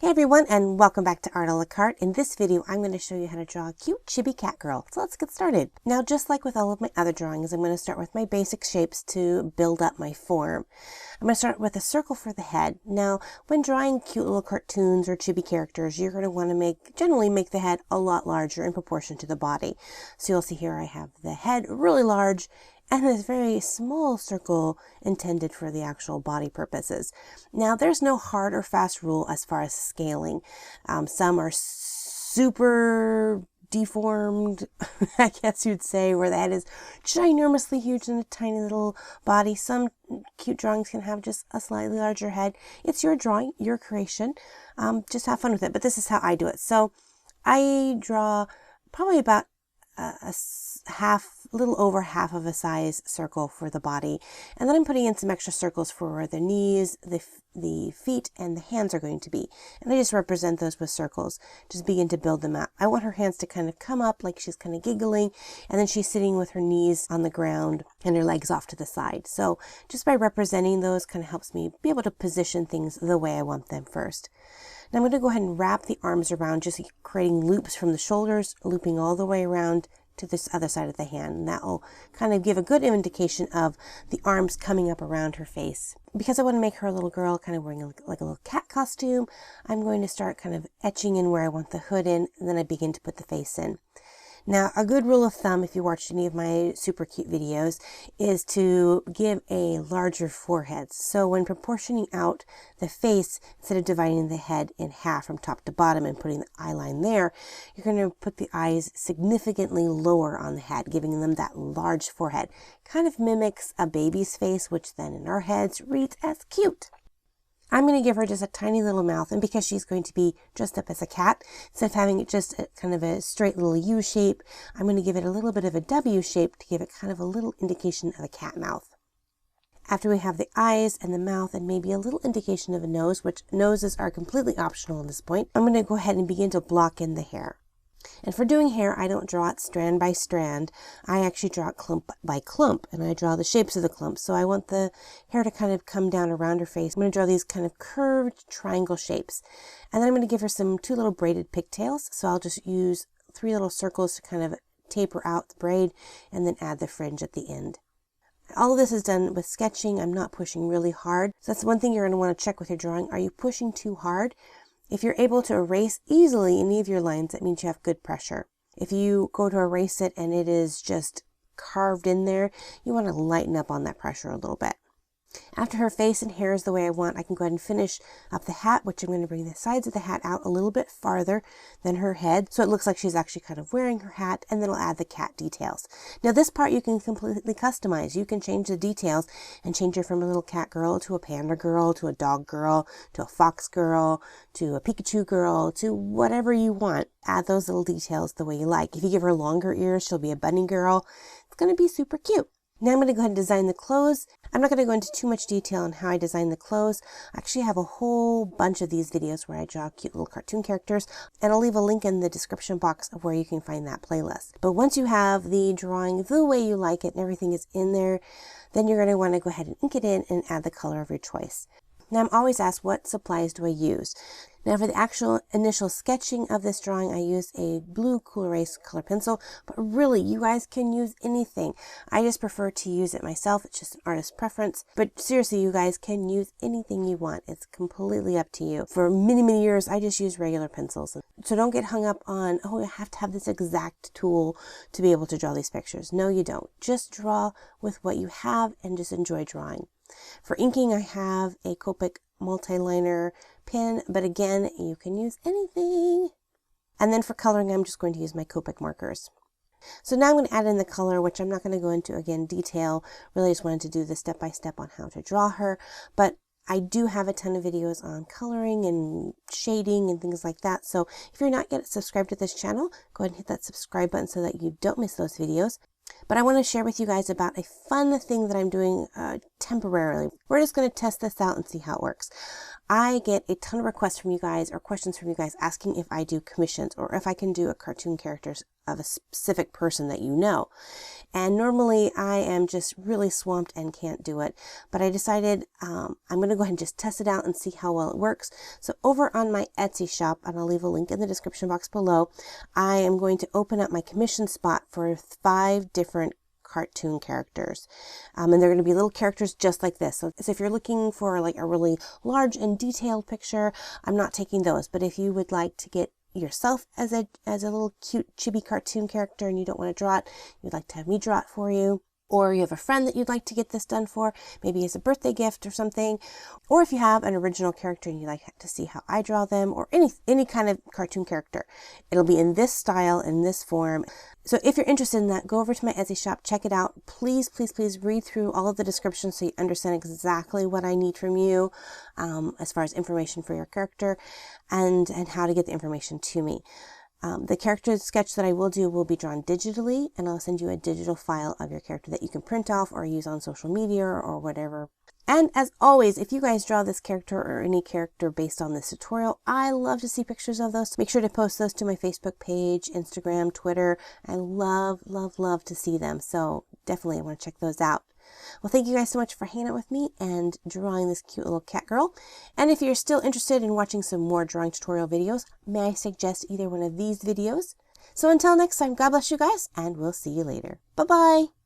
Hey everyone, and welcome back to Art a la Carte. In this video, I'm going to show you how to draw a cute chibi cat girl. So let's get started. Now, just like with all of my other drawings, I'm going to start with my basic shapes to build up my form. I'm going to start with a circle for the head. Now, when drawing cute little cartoons or chibi characters, you're going to want to generally make the head a lot larger in proportion to the body. So you'll see here I have the head really large and a very small circle intended for the actual body purposes. Now, there's no hard or fast rule as far as scaling. Some are super deformed, I guess you'd say, where the head is ginormously huge and a tiny little body. Some cute drawings can have just a slightly larger head. It's your drawing, your creation. Just have fun with it. But this is how I do it. So I draw probably about a little over half of a size circle for the body, and then I'm putting in some extra circles for where the knees, the feet, and the hands are going to be, and I just represent those with circles. Just begin to build them out. I want her hands to kind of come up like she's kind of giggling, and then she's sitting with her knees on the ground and her legs off to the side. So just by representing those kind of helps me be able to position things the way I want them first. Now I'm going to go ahead and wrap the arms around, just creating loops from the shoulders, looping all the way around to this other side of the hand. And that will kind of give a good indication of the arms coming up around her face. Because I want to make her a little girl kind of wearing like a little cat costume, I'm going to start kind of etching in where I want the hood in, and then I begin to put the face in. Now, a good rule of thumb, if you watched any of my super cute videos, is to give a larger forehead. So when proportioning out the face, instead of dividing the head in half from top to bottom and putting the eye line there, you're going to put the eyes significantly lower on the head, giving them that large forehead. Kind of mimics a baby's face, which then in our heads reads as cute. I'm going to give her just a tiny little mouth, and because she's going to be dressed up as a cat, instead of having it just kind of a straight little U shape, I'm going to give it a little bit of a W shape to give it kind of a little indication of a cat mouth. After we have the eyes and the mouth and maybe a little indication of a nose, which noses are completely optional at this point, I'm going to go ahead and begin to block in the hair. And for doing hair, I don't draw it strand by strand. I actually draw it clump by clump, and I draw the shapes of the clumps. So I want the hair to kind of come down around her face. I'm going to draw these kind of curved triangle shapes. And then I'm going to give her two little braided pigtails. So I'll just use 3 little circles to kind of taper out the braid and then add the fringe at the end. All of this is done with sketching. I'm not pushing really hard. So that's one thing you're going to want to check with your drawing. Are you pushing too hard? If you're able to erase easily any of your lines, that means you have good pressure. If you go to erase it and it is just carved in there, you want to lighten up on that pressure a little bit. After her face and hair is the way I want, I can go ahead and finish up the hat, which I'm going to bring the sides of the hat out a little bit farther than her head, so it looks like she's actually kind of wearing her hat, and then I'll add the cat details. Now this part you can completely customize. You can change the details and change her from a little cat girl to a panda girl, to a dog girl, to a fox girl, to a Pikachu girl, to whatever you want. Add those little details the way you like. If you give her longer ears, she'll be a bunny girl. It's going to be super cute. Now I'm going to go ahead and design the clothes. I'm not going to go into too much detail on how I design the clothes. I actually have a whole bunch of these videos where I draw cute little cartoon characters, and I'll leave a link in the description box of where you can find that playlist. But once you have the drawing the way you like it and everything is in there, then you're going to want to go ahead and ink it in and add the color of your choice. Now I'm always asked, what supplies do I use? Now for the actual initial sketching of this drawing, I use a blue Cool Erase color pencil, but really you guys can use anything. I just prefer to use it myself. It's just an artist's preference, but seriously, you guys can use anything you want. It's completely up to you. For many years, I just used regular pencils. So don't get hung up on, oh, I have to have this exact tool to be able to draw these pictures. No, you don't. Just draw with what you have and just enjoy drawing. For inking, I have a Copic multi-liner pen, but again, you can use anything. And then for coloring, I'm just going to use my Copic markers. So now I'm going to add in the color, which I'm not going to go into, again, detail. Really just wanted to do the step-by-step on how to draw her. But I do have a ton of videos on coloring and shading and things like that. So if you're not yet subscribed to this channel, go ahead and hit that subscribe button so that you don't miss those videos. But I want to share with you guys about a fun thing that I'm doing temporarily. We're just going to test this out and see how it works. I get a ton of requests from you guys or questions from you guys asking if I do commissions or if I can do a cartoon characters of a specific person that you know. And normally I am just really swamped and can't do it, but I decided I'm going to go ahead and just test it out and see how well it works. So over on my Etsy shop, and I'll leave a link in the description box below, I am going to open up my commission spot for 5 different cartoon characters, and they're going to be little characters just like this. So if you're looking for like a really large and detailed picture, I'm not taking those, but if you would like to get yourself as a little cute chibi cartoon character and you don't want to draw it, you'd like to have me draw it for you, or you have a friend that you'd like to get this done for, maybe as a birthday gift or something, or if you have an original character and you'd like to see how I draw them, or any kind of cartoon character, it'll be in this style, in this form. So if you're interested in that, go over to my Etsy shop, check it out. Please, please, please read through all of the descriptions so you understand exactly what I need from you as far as information for your character and how to get the information to me. The character sketch that I will do will be drawn digitally, and I'll send you a digital file of your character that you can print off or use on social media or whatever. And as always, if you guys draw this character or any character based on this tutorial, I love to see pictures of those. Make sure to post those to my Facebook page, Instagram, Twitter. I love, love, love to see them. So definitely I want to check those out. Well, thank you guys so much for hanging out with me and drawing this cute little cat girl. And if you're still interested in watching some more drawing tutorial videos, may I suggest either one of these videos? So until next time, God bless you guys, and we'll see you later. Bye-bye.